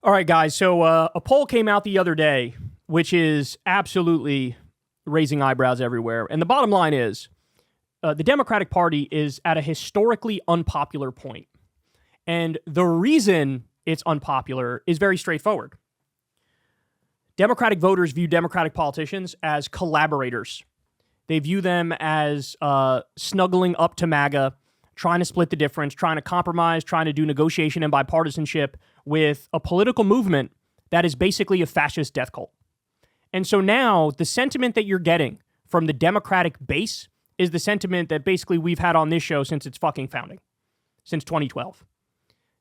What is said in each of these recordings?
All right, guys. So a poll came out the other day, which is absolutely raising eyebrows everywhere. And the bottom line is the Democratic Party is at a historically unpopular point. And the reason it's unpopular is very straightforward. Democratic voters view Democratic politicians as collaborators. They view them as snuggling up to MAGA, trying to split the difference, trying to compromise, trying to do negotiation and bipartisanship with a political movement that is basically a fascist death cult. And so now the sentiment that you're getting from the Democratic base is the sentiment that basically we've had on this show since its fucking founding, since 2012.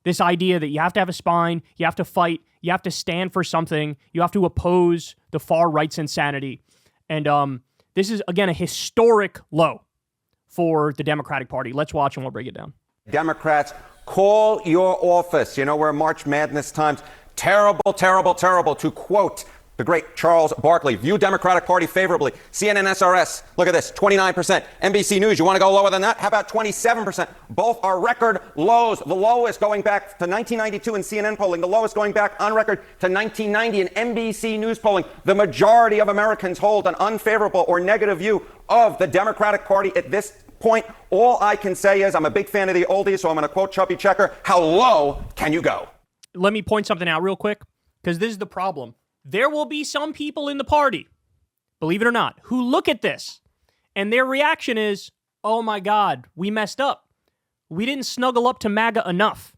This idea that you have to have a spine, you have to fight, you have to stand for something, you have to oppose the far right's insanity. And this is, again, a historic low for the Democratic Party. Let's watch and we'll break it down. Democrats, call your office. You know, we're March Madness times. Terrible, terrible, terrible. To quote the great Charles Barkley, view Democratic Party favorably. CNN SRS, look at this, 29%. NBC News, you want to go lower than that? How about 27%? Both are record lows. The lowest going back to 1992 in CNN polling, the lowest going back on record to 1990 in NBC News polling. The majority of Americans hold an unfavorable or negative view of the Democratic Party at this point. All I can say is I'm a big fan of the oldies, so I'm going to quote Chubby Checker. How low can you go? Let me point something out real quick, because this is the problem. There will be some people in the party, believe it or not, who look at this and their reaction is, oh my God, we messed up. We didn't snuggle up to MAGA enough.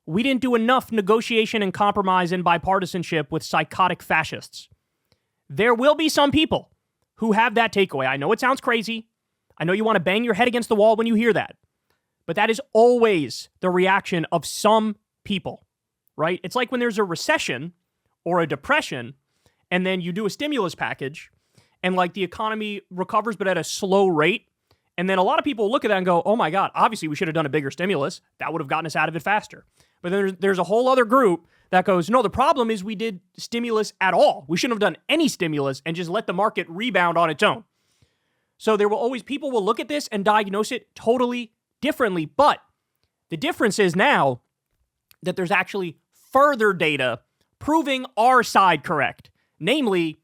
We didn't do enough negotiation and compromise and bipartisanship with psychotic fascists. There will be some people who have that takeaway. I know it sounds crazy. I know you want to bang your head against the wall when you hear that. But that is always the reaction of some people, right? It's like when there's a recession or a depression, and then you do a stimulus package, and like the economy recovers, but at a slow rate. And then a lot of people look at that and go, oh my God, obviously we should have done a bigger stimulus. That would have gotten us out of it faster. But then there's a whole other group that goes, no, the problem is we did stimulus at all. We shouldn't have done any stimulus and just let the market rebound on its own. So there will always, people will look at this and diagnose it totally differently. But the difference is now that there's actually further data proving our side correct. Namely,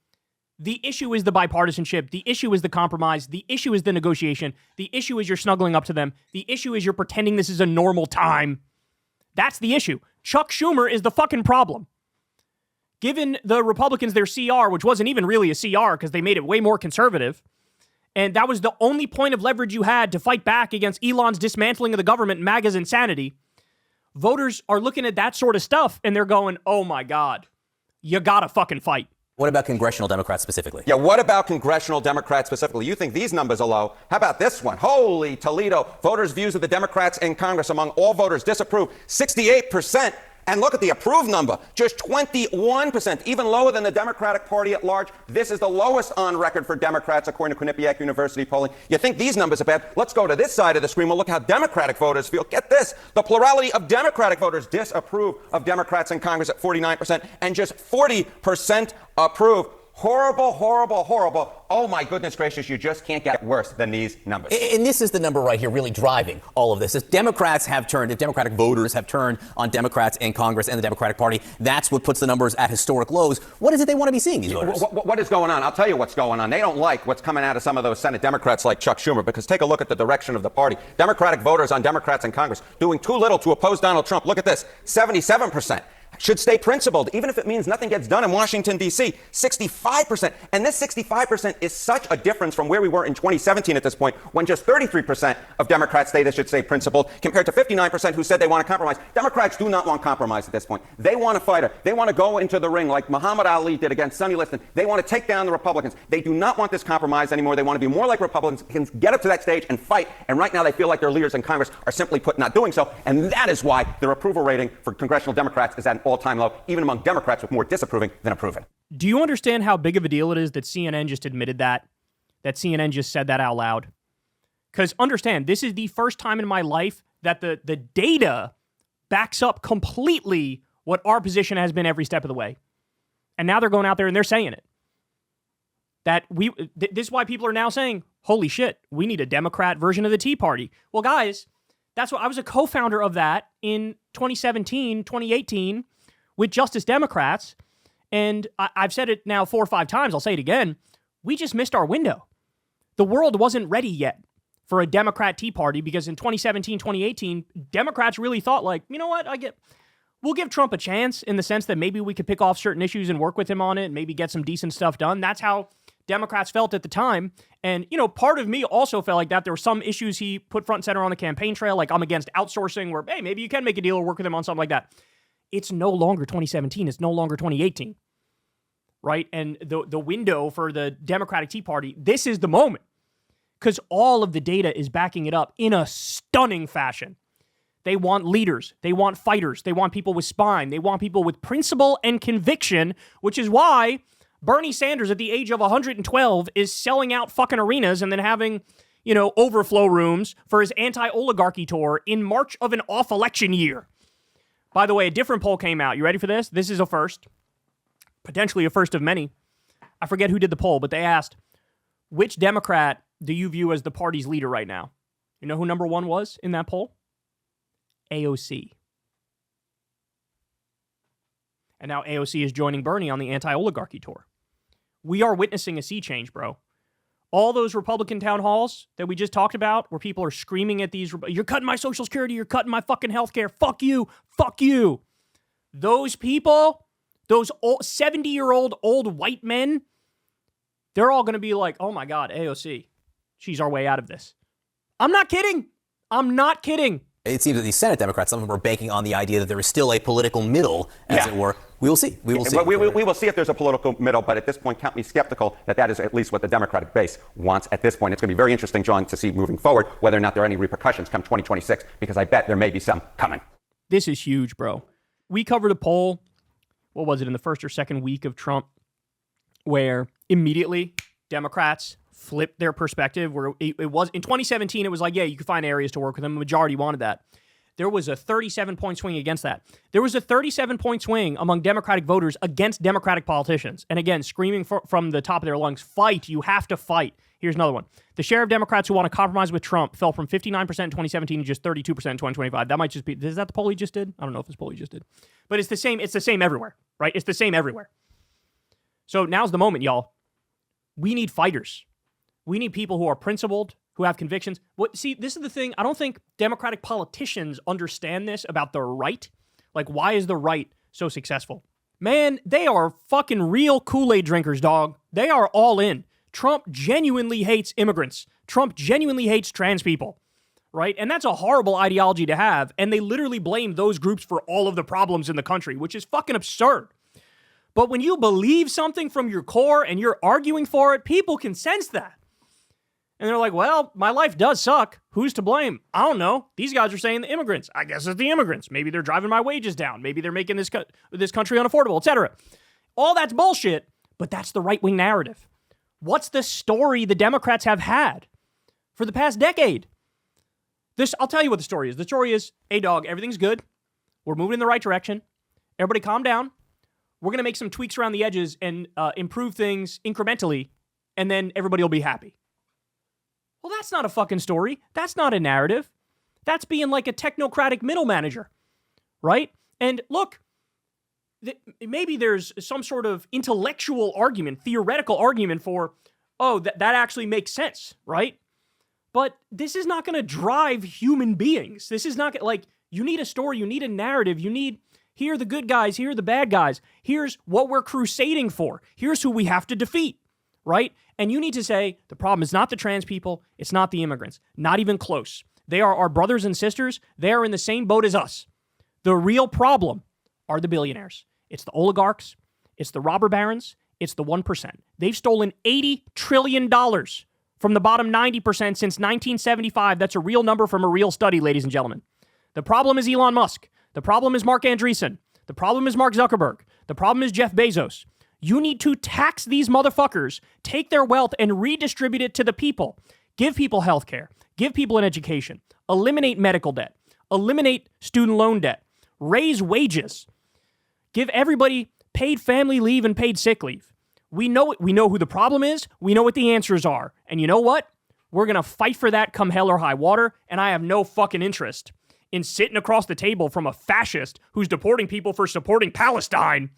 the issue is the bipartisanship. The issue is the compromise. The issue is the negotiation. The issue is you're snuggling up to them. The issue is you're pretending this is a normal time. That's the issue. Chuck Schumer is the fucking problem. Given the Republicans their CR, which wasn't even really a CR because they made it way more conservative, and that was the only point of leverage you had to fight back against Elon's dismantling of the government and MAGA's insanity, voters are looking at that sort of stuff and they're going, oh my God, you gotta fucking fight. What about congressional Democrats specifically? Yeah, what about congressional Democrats specifically? You think these numbers are low. How about this one? Holy Toledo. Voters' views of the Democrats in Congress among all voters disapprove, 68%. And look at the approved number, just 21%, even lower than the Democratic Party at large. This is the lowest on record for Democrats, according to Quinnipiac University polling. You think these numbers are bad? Let's go to this side of the screen. We'll look how Democratic voters feel. Get this. The plurality of Democratic voters disapprove of Democrats in Congress at 49%, and just 40% approve. Horrible, horrible, horrible. Oh, my goodness gracious, you just can't get worse than these numbers. And this is the number right here really driving all of this. If Democrats have turned, if Democratic voters have turned on Democrats in Congress and the Democratic Party, that's what puts the numbers at historic lows. What is it they want to be seeing, these voters? What is going on? I'll tell you what's going on. They don't like what's coming out of some of those Senate Democrats like Chuck Schumer, because take a look at the direction of the party. Democratic voters on Democrats in Congress doing too little to oppose Donald Trump. Look at this, 77%. Should stay principled, even if it means nothing gets done in Washington, D.C., 65%. And this 65% is such a difference from where we were in 2017 at this point, when just 33% of Democrats say they should stay principled, compared to 59% who said they want to compromise. Democrats do not want compromise at this point. They want a fighter. They want to go into the ring like Muhammad Ali did against Sonny Liston. They want to take down the Republicans. They do not want this compromise anymore. They want to be more like Republicans, can get up to that stage and fight. And right now they feel like their leaders in Congress are simply put not doing so. And that is why their approval rating for congressional Democrats is at an all-time low, even among Democrats with more disapproving than approving. Do you understand how big of a deal it is that CNN just admitted that CNN just said that out loud? Because understand, this is the first time in my life that the data backs up completely what our position has been every step of the way. And now they're going out there and they're saying it. This is why people are now saying, holy shit, we need a Democrat version of the Tea Party. Well, guys, that's what I was a co-founder of that in 2017, 2018, with Justice Democrats. And I've said it now 4 or 5 times. I'll say it again. We just missed our window. The world wasn't ready yet for a Democrat Tea Party because in 2017, 2018, Democrats really thought like, you know what, we'll give Trump a chance in the sense that maybe we could pick off certain issues and work with him on it and maybe get some decent stuff done. That's how Democrats felt at the time. And, part of me also felt like that. There were some issues he put front and center on the campaign trail, like I'm against outsourcing where, hey, maybe you can make a deal or work with him on something like that. It's no longer 2017. It's no longer 2018, right? And the window for the Democratic Tea Party, this is the moment because all of the data is backing it up in a stunning fashion. They want leaders. They want fighters. They want people with spine. They want people with principle and conviction, which is why Bernie Sanders at the age of 112 is selling out fucking arenas and then having, overflow rooms for his anti-oligarchy tour in March of an off-election year. By the way, a different poll came out. You ready for this? This is a first. Potentially a first of many. I forget who did the poll, but they asked, which Democrat do you view as the party's leader right now? You know who number 1 was in that poll? AOC. And now AOC is joining Bernie on the anti-oligarchy tour. We are witnessing a sea change, bro. All those Republican town halls that we just talked about where people are screaming at these, you're cutting my Social Security, you're cutting my fucking healthcare, fuck you, fuck you. Those people, those 70-year-old old white men, they're all going to be like, oh my God, AOC, she's our way out of this. I'm not kidding. I'm not kidding. It seems that these Senate Democrats, some of them are banking on the idea that there is still a political middle, as it were. We will see. We will see. We will see if there's a political middle, but at this point, count me skeptical that is at least what the Democratic base wants at this point. It's going to be very interesting, John, to see moving forward whether or not there are any repercussions come 2026, because I bet there may be some coming. This is huge, bro. We covered a poll, what was it, in the first or second week of Trump, where immediately Democrats flipped their perspective, where it was in 2017, it was like, yeah, you could find areas to work with them. The majority wanted that. There was a 37-point swing against that. There was a 37-point swing among Democratic voters against Democratic politicians. And again, screaming from the top of their lungs, fight, you have to fight. Here's another one. The share of Democrats who want to compromise with Trump fell from 59% in 2017 to just 32% in 2025. That might just be, is that the poll he just did? I don't know if it's the poll he just did. But it's the same everywhere, right? It's the same everywhere. So now's the moment, y'all. We need fighters. We need people who are principled, who have convictions. See, this is the thing. I don't think Democratic politicians understand this about the right. Like, why is the right so successful? Man, they are fucking real Kool-Aid drinkers, dog. They are all in. Trump genuinely hates immigrants. Trump genuinely hates trans people, right? And that's a horrible ideology to have. And they literally blame those groups for all of the problems in the country, which is fucking absurd. But when you believe something from your core and you're arguing for it, people can sense that. And they're like, well, my life does suck. Who's to blame? I don't know. These guys are saying the immigrants. I guess it's the immigrants. Maybe they're driving my wages down. Maybe they're making this country unaffordable, etc. All that's bullshit, but that's the right-wing narrative. What's the story the Democrats have had for the past decade? I'll tell you what the story is. The story is, hey, dog, everything's good. We're moving in the right direction. Everybody calm down. We're going to make some tweaks around the edges and improve things incrementally, and then everybody will be happy. Well, that's not a fucking story. That's not a narrative. That's being like a technocratic middle manager, right? And look, maybe there's some sort of intellectual argument, theoretical argument for, that actually makes sense, right? But this is not going to drive human beings. This is not like, you need a story, you need a narrative, you need, here are the good guys, here are the bad guys, here's what we're crusading for, here's who we have to defeat, right? And you need to say, the problem is not the trans people, it's not the immigrants, not even close. They are our brothers and sisters, they are in the same boat as us. The real problem are the billionaires. It's the oligarchs, it's the robber barons, it's the 1%. They've stolen $80 trillion from the bottom 90% since 1975. That's a real number from a real study, ladies and gentlemen. The problem is Elon Musk. The problem is Mark Andreessen. The problem is Mark Zuckerberg. The problem is Jeff Bezos. You need to tax these motherfuckers, take their wealth and redistribute it to the people. Give people health care. Give people an education. Eliminate medical debt. Eliminate student loan debt. Raise wages. Give everybody paid family leave and paid sick leave. We know who the problem is. We know what the answers are. And you know what? We're going to fight for that come hell or high water, and I have no fucking interest in sitting across the table from a fascist who's deporting people for supporting Palestine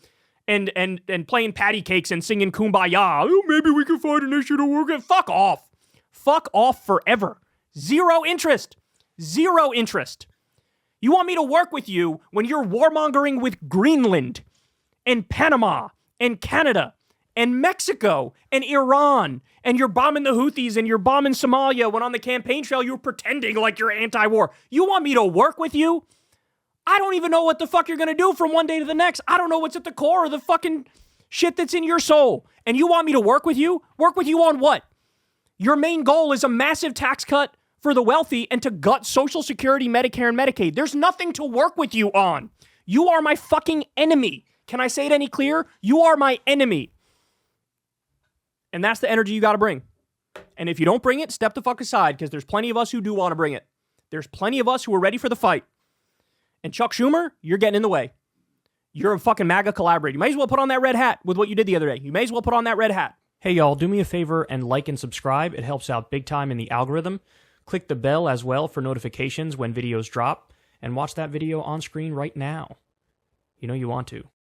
and playing patty cakes and singing Kumbaya. Oh, maybe we can find an issue to work at. Fuck off. Fuck off forever. Zero interest. Zero interest. You want me to work with you when you're warmongering with Greenland and Panama and Canada and Mexico and Iran, and you're bombing the Houthis and you're bombing Somalia when on the campaign trail you're pretending like you're anti-war. You want me to work with you? I don't even know what the fuck you're going to do from one day to the next. I don't know what's at the core of the fucking shit that's in your soul. And you want me to work with you? Work with you on what? Your main goal is a massive tax cut for the wealthy and to gut Social Security, Medicare, and Medicaid. There's nothing to work with you on. You are my fucking enemy. Can I say it any clearer? You are my enemy. And that's the energy you got to bring. And if you don't bring it, step the fuck aside, because there's plenty of us who do want to bring it. There's plenty of us who are ready for the fight. And Chuck Schumer, you're getting in the way. You're a fucking MAGA collaborator. You may as well put on that red hat with what you did the other day. You may as well put on that red hat. Hey, y'all, do me a favor and like and subscribe. It helps out big time in the algorithm. Click the bell as well for notifications when videos drop. And watch that video on screen right now. You know you want to.